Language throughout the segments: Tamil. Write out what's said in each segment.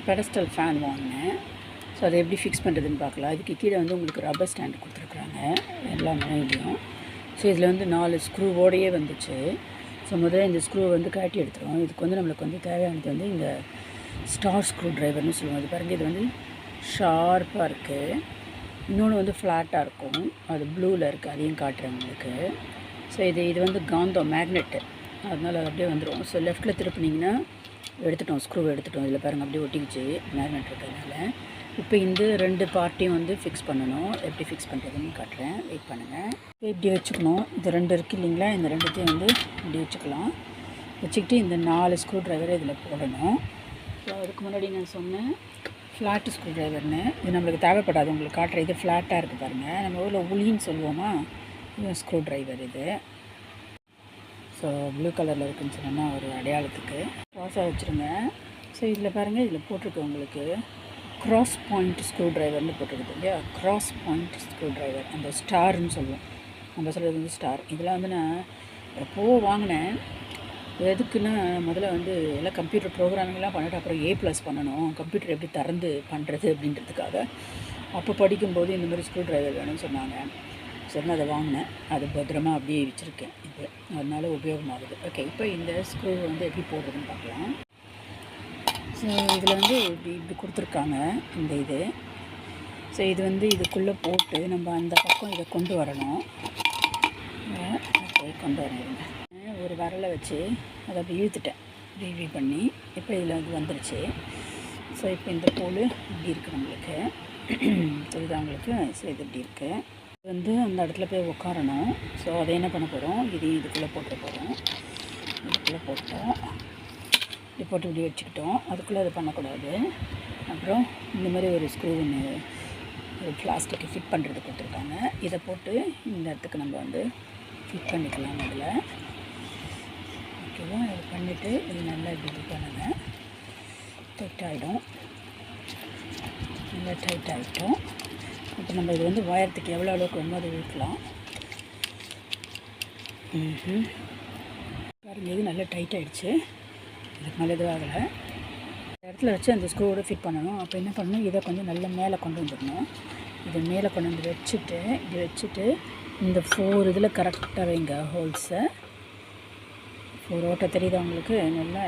பெடஸ்டல் ஃபேன் வாங்கினேன். ஸோ அதை எப்படி ஃபிக்ஸ் பண்ணுறதுன்னு பார்க்கலாம். இதுக்கு கீழே வந்து உங்களுக்கு ரப்பர் ஸ்டாண்டு கொடுத்துருக்குறாங்க எல்லா முனையிலையும். ஸோ இதில் வந்து 4 ஸ்க்ரூவோடையே வந்துச்சு. ஸோ முதல்ல இந்த ஸ்க்ரூவை வந்து கழட்டி எடுத்துருவோம். இதுக்கு வந்து நம்மளுக்கு வந்து தேவையானது வந்து இந்த ஸ்டார் ஸ்க்ரூ ட்ரைவர்னு சொல்லுவோம். அது பாருங்கள், இது வந்து ஷார்ப்பாக இருக்குது. இன்னொன்று வந்து ஃப்ளாட்டாக இருக்கும், அது ப்ளூவில் இருக்குது, அதையும் காட்டுறேன் உங்களுக்கு. ஸோ இது வந்து காந்தம் மேக்னெட்டு, அதனால் அது அப்படியே வந்துடும். ஸோ லெஃப்ட்டில் திருப்பினீங்கன்னா எடுத்துட்டோம், ஸ்க்ரூவை எடுத்துட்டோம். இதில் பாருங்கள் அப்படியே ஒட்டிக்கிச்சு மேக்னெட் இருக்கிறதுனால. இப்போ இந்த 2 பார்ட்டையும் வந்து ஃபிக்ஸ் பண்ணணும். எப்படி ஃபிக்ஸ் பண்ணுறதுன்னு காட்டுறேன், வெயிட் பண்ணுங்கள். இப்படி வச்சுக்கணும். இது 2 இருக்குது இல்லைங்களா, இந்த 2த்தையும் வந்து இப்படி வச்சுக்கலாம். வச்சுக்கிட்டு இந்த 4 ஸ்க்ரூ ட்ரைவரை இதில் போடணும். ஸோ அதுக்கு முன்னாடி நான் சொன்னேன் ஃப்ளாட்டு ஸ்க்ரூ ட்ரைவர்னு, இது நம்மளுக்கு தேவைப்படாது, உங்களுக்கு காட்டுற. இது ஃப்ளாட்டாக இருக்குது பாருங்கள், நம்ம ஊரில் உளின்னு சொல்லுவோமா, இது ஸ்க்ரூ ட்ரைவர் இது. ஸோ ப்ளூ கலரில் இருக்குதுன்னு சொன்னால் ஒரு அடையாளத்துக்கு க்ராஸாக வச்சுருங்க. ஸோ இதில் பாருங்கள், இதில் போட்டிருக்கு உங்களுக்கு க்ராஸ் பாயிண்ட் ஸ்க்ரூ ட்ரைவர்னு போட்டிருக்குது இல்லையா, க்ராஸ் பாயிண்ட் ஸ்க்ரூ ட்ரைவர், அந்த ஸ்டார்னு சொல்லுவோம், நம்ம சொல்கிறது வந்து ஸ்டார். இதெல்லாம் வந்து நான் எப்போது வாங்கினேன். எதுக்குன்னா, முதல்ல வந்து எல்லாம் கம்ப்யூட்டர் ப்ரோக்ராமிங்லாம் பண்ணிவிட்டு அப்புறம் A+ பண்ணணும், கம்ப்யூட்டர் எப்படி திறந்து பண்ணுறது அப்படின்றதுக்காக அப்போ படிக்கும்போது இந்த மாதிரி ஸ்க்ரூ ட்ரைவர் வேணும்னு சொன்னாங்க. சரி, அதை வாங்கினேன். அது பத்திரமா அப்படியே வச்சுருக்கேன். இது அதனால் உபயோகமாகுது. ஓகே, இப்போ இந்த ஸ்க்ரூ வந்து எப்படி போடுறதுன்னு பார்க்கலாம். ஸோ இதில் வந்து இப்படி கொடுத்துருக்காங்க இந்த இது. ஸோ இது வந்து இதுக்குள்ளே போட்டு நம்ம அந்த பக்கம் இதை கொண்டு வரணும். ஓகே, கொண்டு வரேன். ஒரு விரலை வச்சு அதை அப்படி இழுத்துட்டேன், இப்படி பண்ணி. இப்போ இதில் அது வந்துருச்சு. ஸோ இப்போ இந்த போல் இப்படி இருக்குது நம்மளுக்கு. ஸோ இது அவங்களுக்கு ஸோ இது இப்படி இருக்குது. இது வந்து அந்த இடத்துல போய் உட்காரணும். ஸோ அதை என்ன பண்ண போகிறோம், இதுக்குள்ளே போட்டு போகிறோம். இதுக்குள்ளே போட்டோம், இப்படி போட்டு இப்படி வச்சுக்கிட்டோம். அதுக்குள்ளே அது பண்ணக்கூடாது. அப்புறம் இந்த மாதிரி ஒரு ஸ்க்ரூ ஒன்று, ஒரு பிளாஸ்டிக்கு ஃபிட் பண்ணுறது கொடுத்துருக்காங்க. இதை போட்டு இந்த இடத்துக்கு நம்ம வந்து ஃபிட் பண்ணிக்கலாம். அதில் ஓகேவா, இது பண்ணிவிட்டு இது நல்லா இப்படி பண்ணுங்கள். டைட் ஆகிடும், நல்லா டைட் ஆகிட்டோம். இப்போ நம்ம இது வந்து வாயறதுக்கு எவ்வளோ அளவுக்கு வேணுமோ அதை ஊற்றலாம். பாருங்கள், இது நல்லா டைட் ஆகிடுச்சு. இதுக்கு மேலே எதுவும் ஆகலை. இந்த இடத்துல வச்சு அந்த ஸ்க்ரூவோட ஃபிட் பண்ணணும். அப்போ என்ன பண்ணணும், இதை கொஞ்சம் நல்லா மேலே கொண்டு வந்துடணும். இதை மேலே கொண்டு வந்து வச்சுட்டு இப்படி வச்சுட்டு இந்த 4 இதில் கரெக்டாக வைங்க ஹோல்ஸை. 4 ஓட்டை தெரியுது அவங்களுக்கு நல்லா.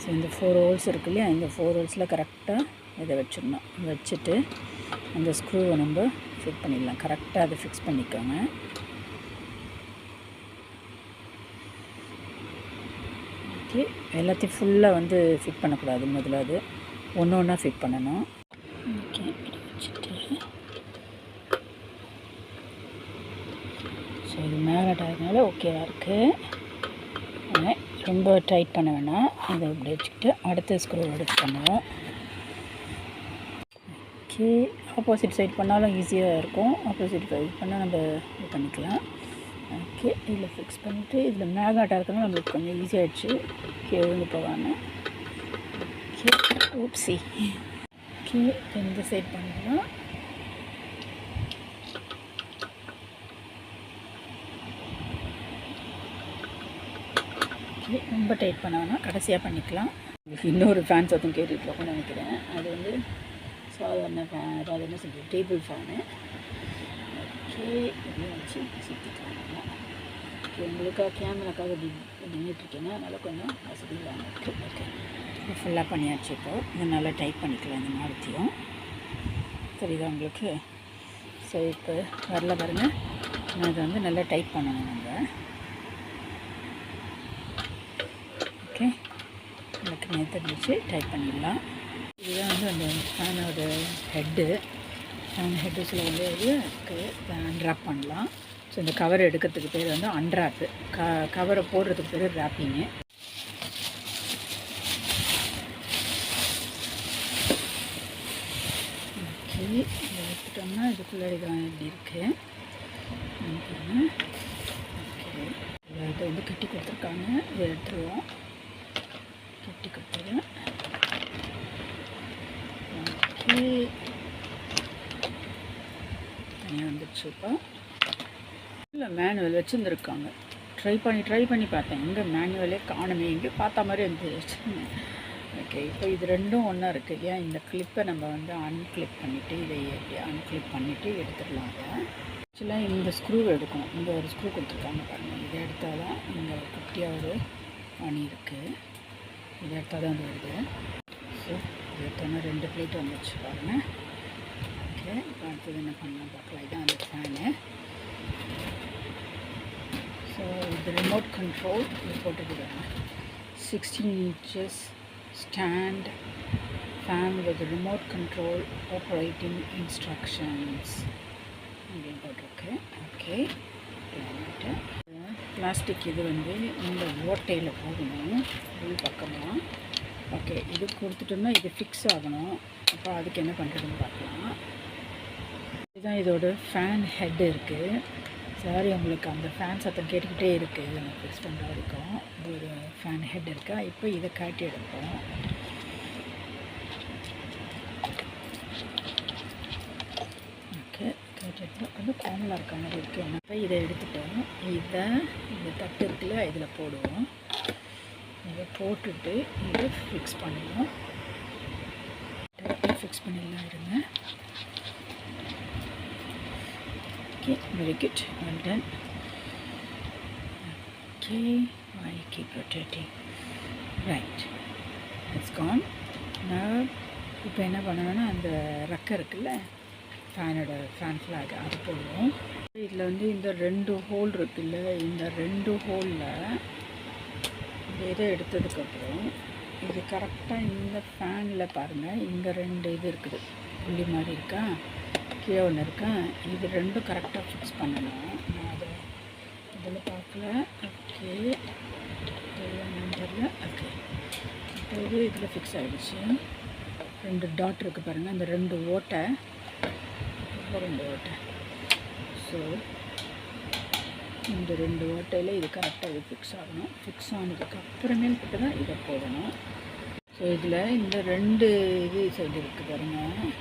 ஸோ இந்த 4 ஹோல்ஸ் இருக்கு இல்லையா, இந்த 4 ஹோல்ஸில் கரெக்டாக இதை வச்சிடணும். வச்சுட்டு அந்த ஸ்க்ரூவை நம்ம ஃபிட் பண்ணிடலாம். கரெக்டாக அதை ஃபிக்ஸ் பண்ணிக்கோங்க. ஓகே, எல்லாத்தையும் ஃபுல்லாக வந்து ஃபிட் பண்ணக்கூடாது, முதல்ல அது ஒன்று ஒன்றா ஃபிட் பண்ணணும். ஓகே, வச்சுட்டு ஸோ இது மேலே ஆகிறதுனால ஓகேவாக இருக்குது. ரொம்ப டைட் பண்ண வேணாம். இதை இப்படி வச்சுக்கிட்டு அடுத்த ஸ்க்ரூ எடுத்து பண்ணுவோம். ஓகே, ஆப்போசிட் சைட் பண்ணாலும் ஈஸியாக இருக்கும். ஆப்போசிட் சைட் பண்ணால் நம்ம இது பண்ணிக்கலாம். ஓகே, இதில் ஃபிக்ஸ் பண்ணிவிட்டு இதில் மேக்னெட்டாக இருக்கிறது நம்மளுக்கு கொஞ்சம் ஈஸியாகிடுச்சு, விழுந்து போகாமல். ஓகே, ஓப்சி. ஓகே, இந்த சைட் பண்ணலாம். ஓகே, ரொம்ப டைட் பண்ண வேணாம், கடைசியாக பண்ணிக்கலாம். இன்னொரு ஃபேன் சத்தம் கேட்டுட்டு இருக்கோம்னு நினைக்கிறேன். அது வந்து சாதாரண ஃபேன், அதாவது என்ன சொல்கிறது, டேபிள் ஃபேனு. ஓகே, இப்படியே வச்சு சுற்றிக்கலாம். ஓகே, உங்களுக்காக கேமராக்காக இப்படி நின்றுட்டுருக்கேங்க, அதனால் கொஞ்சம் வசதி இல்லாமல் இருக்குது. ஓகே, இது ஃபுல்லாக பண்ணியாச்சு. இப்போது இதை நல்லா டைட் பண்ணிக்கலாம் இந்த மாடத்தையும். சரிதா உங்களுக்கு. ஸோ இப்போ வரல பாருங்கள், நான் இதை வந்து நல்லா டைட் பண்ணணும் நம்ம. ஓகே, எனக்கு நேற்று வச்சு டைட் பண்ணிடலாம். இதுதான் வந்து அந்த ஃபேனோட ஹெட்டு. ஃபேன் ஹெட்டுஸில் வந்து இதுக்கு அன்ராப் பண்ணலாம். ஸோ இந்த கவர் எடுக்கிறதுக்கு பேர் வந்து அன்ராப்பு. கவரை போடுறதுக்கு பேர் ராப்பிங்கு. ஓகே, இதை எடுத்துட்டோம்னா இதுக்குள்ளே இதான் எப்படி இருக்குது. ஓகே, இதை வந்து கட்டி கொடுத்துருக்காங்க. இதை எடுத்துருவோம், கட்டி கொடுத்துருவேன். ஓகே, தனியாக வந்துடுச்சு. இப்போ இல்லை, மேனுவல் வச்சுருந்துருக்காங்க. ட்ரை பண்ணி பார்த்தேன், எங்கே மேனுவலே காணுமே, எங்கே பார்த்த மாதிரி இருந்துச்சு. ஓகே, இப்போ இது ரெண்டும் ஒன்றா இருக்குது இல்லையா? இந்த கிளிப்பை நம்ம வந்து அன்கிளிப் பண்ணிவிட்டு இதை அன்கிளிப் பண்ணிவிட்டு எடுத்துடலாம். அதை ஆக்சுவலாக இந்த ஸ்க்ரூ எடுக்கணும். இந்த ஒரு ஸ்க்ரூ கொடுத்துருக்காங்க பாருங்கள். இதை எடுத்தால் தான் இங்கே குட்டியாக ஒரு மணி இருக்குது. இதை எடுத்தால் தான் அது வருது. ஸோ இது எடுத்தோன்னா 2 பிளேட் வந்துச்சு பாருங்கள். ஓகே, இப்போ அடுத்தது என்ன பண்ணலாம் பார்க்கலாம். இதுதான் அந்த ஃபேனு. ஸோ இது ரிமோட் கண்ட்ரோல். இது போட்டுக்கிறாங்க 16 inches stand fan with remote control operating instructions அப்படின்னு போட்டிருக்கு. ஓகே, பிளாஸ்டிக் இது வந்து இந்த ஓட்டையில் போகணும் உள் பக்கமாக. ஓகே, இது கொடுத்துட்டோம்னா இது ஃபிக்ஸ் ஆகணும். அப்போ அதுக்கு என்ன பண்ணுறதுன்னு பார்க்கலாம். இதுதான் இதோட ஃபேன் ஹெட் இருக்குது. சாரி, உங்களுக்கு அந்த ஃபேன் சத்தம் கேட்டுக்கிட்டே இருக்குது. நம்ம ஃபிக்ஸ் பண்ணுற வரைக்கும் இது ஒரு ஃபேன் ஹெட் இருக்கா. இப்போ இதை காட்டி எடுப்போம். ஓகே, காட்டி எடுப்போம். கொஞ்சம் கோமலாக இருக்க மாதிரி இருக்குது. இப்போ இதை எடுத்துட்டோம். இந்த தட்டு இருக்குல்ல, இதில் போடுவோம். இதை போட்டுட்டு இதை ஃபிக்ஸ் பண்ணுவோம். ஃபிக்ஸ் பண்ணிடலாம் இருங்க. Okay, very good, well done. Okay, I keep rotating. Right, it's gone. Now இப்போ என்ன பண்ணணும்னா அந்த ரெக்கை இருக்குல்ல, ஃபேன் ஃப்ளாக் அது போடுவோம். இதில் வந்து இந்த 2 ஹோல் இருக்குல்ல, இந்த 2 ஹோலில் இந்த இதை எடுத்ததுக்கப்புறம் இது கரெக்டாக இந்த ஃபேனில் பாருங்கள், இங்கே 2 இது இருக்குது, புள்ளி மாதிரி இருக்கா, கீழே ஒன்று இருக்கா. இது 2 கரெக்டாக ஃபிக்ஸ் பண்ணணும். நான் அதை இதில் பார்க்கல. ஓகே, தெரியல. ஓகே, இப்போ இது இதில் ஃபிக்ஸ் ஆகிடுச்சு. 2 டாட் இருக்குது பாருங்கள், அந்த 2 ஓட்டை. ஸோ இந்த 2 ஓட்டையில் இது கரெக்டாக இது ஃபிக்ஸ் ஆகணும். ஃபிக்ஸ் ஆனதுக்கு அப்புறமேல்கிட்ட தான் இதை போடணும். ஸோ இதில் இந்த 2 இது சைடு இருக்குது பாருங்கள்,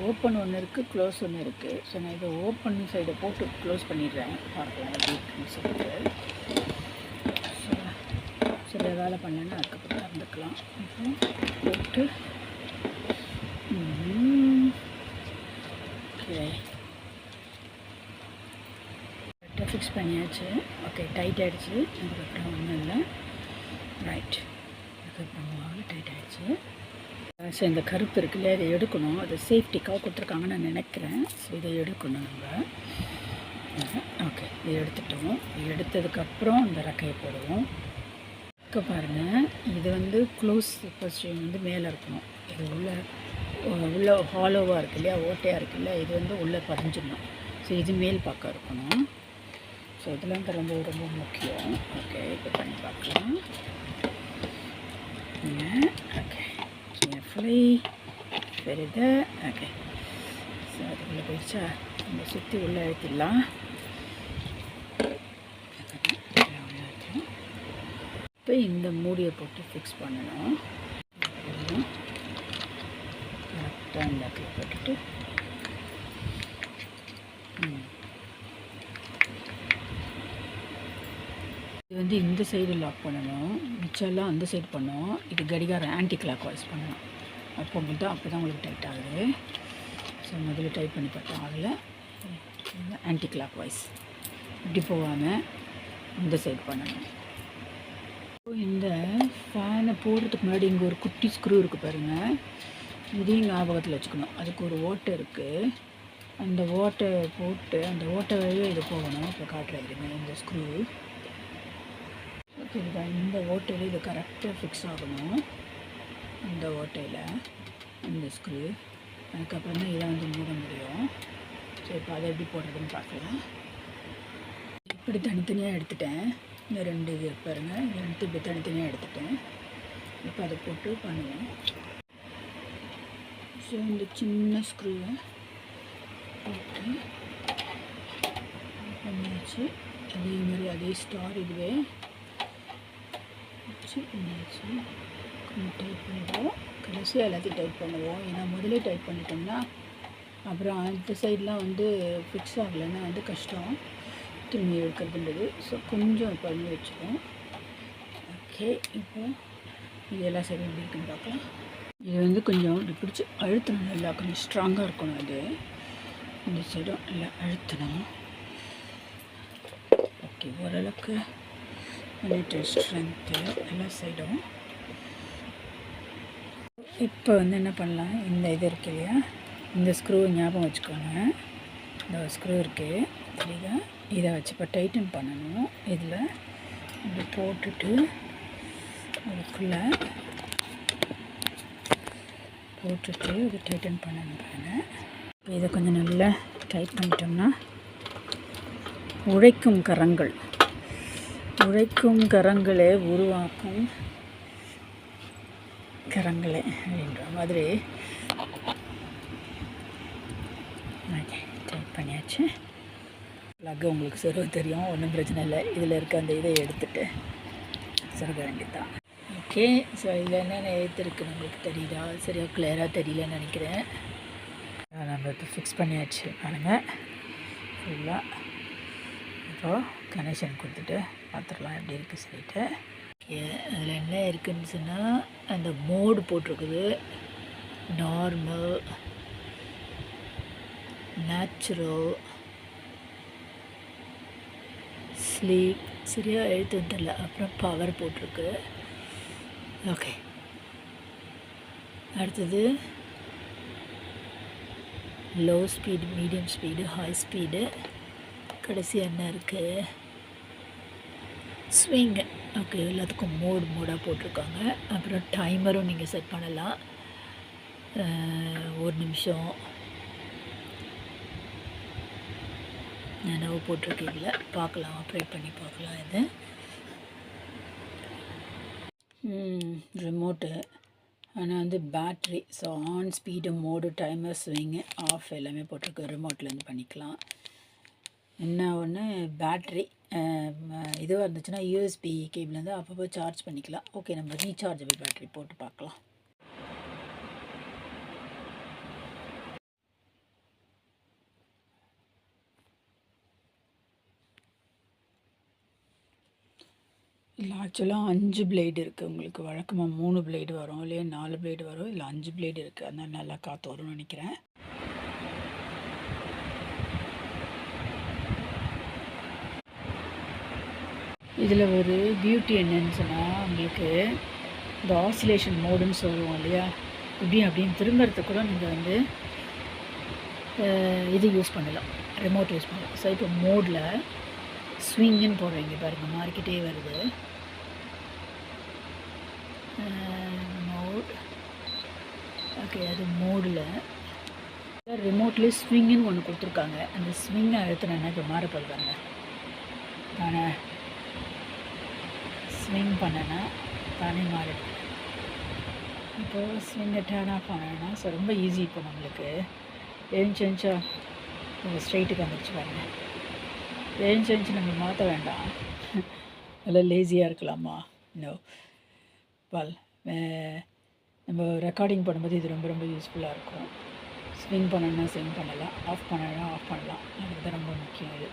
ஓப்பன் ஒன்று இருக்குது, க்ளோஸ் ஒன்று இருக்குது. ஸோ நான் இதை ஓப்பன் சைடை போட்டு க்ளோஸ் பண்ணிடுறேன். பார்க்கலாம் எப்படி இருக்குன்னு சொல்லிட்டு. ஸோ சில வேலை பண்ணலன்னா அதுக்கப்புறம் திறந்துக்கலாம். அப்புறம் போட்டு ஓகே கரெக்டாக ஃபிக்ஸ் பண்ணியாச்சு. ஓகே, டைட் ஆகிடுச்சு. அதுக்கப்புறம் ஒன்றும் இல்லை. ரைட், அதுக்கப்புறம் டைட் ஆகிடுச்சு. ஸோ இந்த கருப்பு இருக்குல்ல, இதை எடுக்கணும். அது சேஃப்டிக்காக கொடுத்துருக்காங்கன்னு நான் நினைக்கிறேன். ஸோ இதை எடுக்கணும் நம்ம. ஓகே, இதை எடுத்துட்டோம். எடுத்ததுக்கப்புறம் இந்த ரெக்கையை போடுவோம். இப்போ பாருங்கள், இது வந்து க்ளோஸ் பொசிஷன் வந்து மேலே இருக்கணும். இது உள்ள ஹாலோவாக இருக்கு இல்லையா, ஓட்டையாக இருக்குல்ல, இது வந்து உள்ளே பதிஞ்சிடணும். ஸோ இது மேல் பக்கம் இருக்கணும். ஸோ இதெல்லாம் ரொம்ப ரொம்ப முக்கியம். ஓகே, இப்போ பண்ணி பார்க்கலாம். Okay, carefully. Very good. Okay. So அதுக்குள்ளே போயிடுச்சா, நம்ம சுற்றி உள்ளே அழுத்திடலாம். இப்போ இந்த மூடியை போட்டு ஃபிக்ஸ் பண்ணணும். கரெக்டாக இந்த இடத்துல போட்டுட்டு இது வந்து இந்த சைடு லாக் பண்ணணும், மிச்சம்லாம் அந்த சைடு பண்ணோம். இது கடிகாரம் ஆன்டி கிளாக் வாய்ஸ் பண்ணணும். அப்போ உங்களுக்கு தான், அப்போ தான் உங்களுக்கு டைட் ஆகுது. ஸோ முதல்ல டைட் பண்ணி பார்த்தோம், ஆகலை. ஆன்டி கிளாக் வாய்ஸ் இப்படி போகாமல் இந்த சைடு பண்ணணும். இந்த ஃபேனை போடுறதுக்கு முன்னாடி இங்கே ஒரு குட்டி ஸ்க்ரூ இருக்குது பாருங்கள், இதையும் ஞாபகத்தில் வச்சுக்கணும். அதுக்கு ஒரு ஓட்டை இருக்குது, அந்த ஓட்டை போட்டு அந்த ஓட்டை வழியாக இது போகணும். இப்போ காட்டுறதுங்க இந்த ஸ்க்ரூ. ஓகே, இதுதான் இந்த ஓட்டையில் இது கரெக்டாக ஃபிக்ஸ் ஆகணும். இந்த ஓட்டையில் இந்த ஸ்க்ரூ. அதுக்கப்புறம் தான் இதை வந்து மூட முடியும். ஸோ இப்போ அதை எப்படி போடுறதுன்னு பார்க்கலாம். இப்படி தனித்தனியாக எடுத்துட்டேன். இந்த 2 இது பாருங்கள், இது 2 இப்படி தனித்தனியாக எடுத்துட்டேன். இப்போ அதை போட்டு பண்ணுவேன். ஸோ இந்த சின்ன ஸ்க்ரூவை போட்டு பண்ணியாச்சு. அதே மாதிரி அதே ஸ்டார் இதுவே வச்சு பண்ணியாச்சு. கொஞ்சம் டைட் பண்ணுவோம். கடைசியாக எல்லாத்தையும் டைட் பண்ணுவோம். ஏன்னா முதலே டைட் பண்ணிட்டோம்னா அப்புறம் அந்த சைட்லாம் வந்து ஃபிக்ஸ் ஆகலைன்னா வந்து கஷ்டம் திரும்பி எடுக்கிறதுன்றது. ஸோ கொஞ்சம் பண்ணி வச்சுப்போம். ஓகே, இப்போ இது எல்லா சைடும் எப்படி இருக்குன்னு பார்க்கலாம். இது வந்து கொஞ்சம் இப்படி பிடிச்சி அழுத்தணும், நல்லா கொஞ்சம் ஸ்ட்ராங்காக இருக்கணும். இது இந்த சைடும் நல்லா அழுத்தணும். ஓகே, ஓரளவுக்கு பண்ணிட்டு ஸ்ட்ரென்த்து எல்லா சைடும். இப்போ வந்து என்ன பண்ணலாம், இந்த இது இருக்கு இல்லையா, இந்த ஸ்க்ரூ ஞாபகம் வச்சுக்கோங்க. இந்த ஸ்க்ரூ இருக்குது தெரியுதா, இதை வச்சு இப்போ டைட்டன் பண்ணணும். இதில் இப்படி போட்டுட்டு அதுக்குள்ளே போட்டுட்டு இது டைட்டன் பண்ணணும் பாருங்கள். இப்போ இதை கொஞ்சம் நல்லா டைட் பண்ணிட்டோம்னா உழைக்கும் கரங்களே உருவாக்கும் கரங்களே அப்படின்ற மாதிரி டைட் பண்ணியாச்சு. ப்ளக்கு உங்களுக்கு சொருக தெரியும், ஒன்றும் பிரச்சனை இல்லை. இதில் இருக்க அந்த இதை எடுத்துகிட்டு சொருக வேண்டியதுதான். ஓகே, ஸோ இதில் என்னென்ன எழுத்துருக்கு நம்மளுக்கு தெரியுதா? சரியாக கிளியராக தெரியலன்னு நினைக்கிறேன். நம்ம இப்போ ஃபிக்ஸ் பண்ணியாச்சு பாருங்கள் ஃபுல்லாக. இப்போது கனெக்ஷன் கொடுத்துட்டு பார்த்துடலாம் எப்படி இருக்குது சொல்லிட்டு. ஓகே, அதில் என்ன இருக்குதுன்னு சொன்னால் அந்த மோடு போட்டிருக்குது, நார்மல், நேச்சுரல், ஸ்லீப், சரியாக எழுத்து வந்துடல, அப்புறம் பவர் போட்டிருக்கு. ஓகே, அடுத்தது low speed, medium speed, high speed, கடைசி என்ன இருக்குது, ஸ்விங்கு. ஓகே, எல்லாத்துக்கும் மோடாக போட்டிருக்காங்க. அப்புறம் டைமரும் நீங்கள் செட் பண்ணலாம், 1 நிமிஷம் நினைவு போட்டிருக்கீங்கள, பார்க்கலாம், ஆப்ரேட் பண்ணி பார்க்கலாம். இது ரிமோட்டு, ஆனால் வந்து battery. So on, speed, mode, timer, swing, off எல்லாமே போட்டிருக்கு. ரிமோட்லேருந்து பண்ணிக்கலாம். என்ன ஒன்று, பேட்ரி இதுவாக இருந்துச்சுன்னா யூஎஸ்பி கேபிள்லேருந்து அப்பப்போ சார்ஜ் பண்ணிக்கலாம். ஓகே, நம்ம ரீசார்ஜபிள் பேட்ரி போட்டு பார்க்கலாம். இல்லை, ஆக்சுவலாக 5 பிளேடு இருக்குது உங்களுக்கு. வழக்கமாக 3 பிளேடு வரும், இல்லையா 4 பிளேடு வரும், இல்லை 5 பிளேடு இருக்குது. அதனால் நல்லா காற்று வரும்னு நினைக்கிறேன். இதில் ஒரு பியூட்டி என்னன்னு சொன்னால், உங்களுக்கு இந்த ஆசிலேஷன் மோடுன்னு சொல்லுவோம் இல்லையா, இப்படியும் அப்படின்னு திரும்புறதுக்கு கூட நீங்கள் வந்து இது யூஸ் பண்ணலாம், ரிமோட் யூஸ் பண்ணலாம். ஸோ இப்போ மோடில் ஸ்விங்குன்னு போடுறீங்க பாருங்கள், மாறிக்கிட்டே வருது. மோட், ஓகே, அது மோடில் ரிமோட்லேயே ஸ்விங்குன்னு ஒன்று கொடுத்துருக்காங்க. அந்த ஸ்விங்கை அழுத்தினா இப்போ மாறப்போது பாருங்க. தானே ஸ்விங் பண்ணனா தானே மாறிடும். இப்போது ஸ்விங்கை டேர்ன் ஆஃப் பண்ணனா, ஸோ ரொம்ப ஈஸி. இப்போ நம்மளுக்கு எழுந்துச்சா நம்ம ஸ்ட்ரைட்டுக்கு வந்துடுச்சு பாருங்கள். எழுந்துச்சு நம்ம மாற்ற வேண்டாம், நல்லா லேசியாக இருக்கலாமா? நோ, பால் நம்ம ரெக்கார்டிங் பண்ணும்போது இது ரொம்ப ரொம்ப யூஸ்ஃபுல்லாக இருக்கும். ஸ்விங் பண்ணணும்னா ஸ்விங் பண்ணலாம், ஆஃப் பண்ணணும்னா ஆஃப் பண்ணலாம். அதுக்கு தான் ரொம்ப முக்கியம் இது.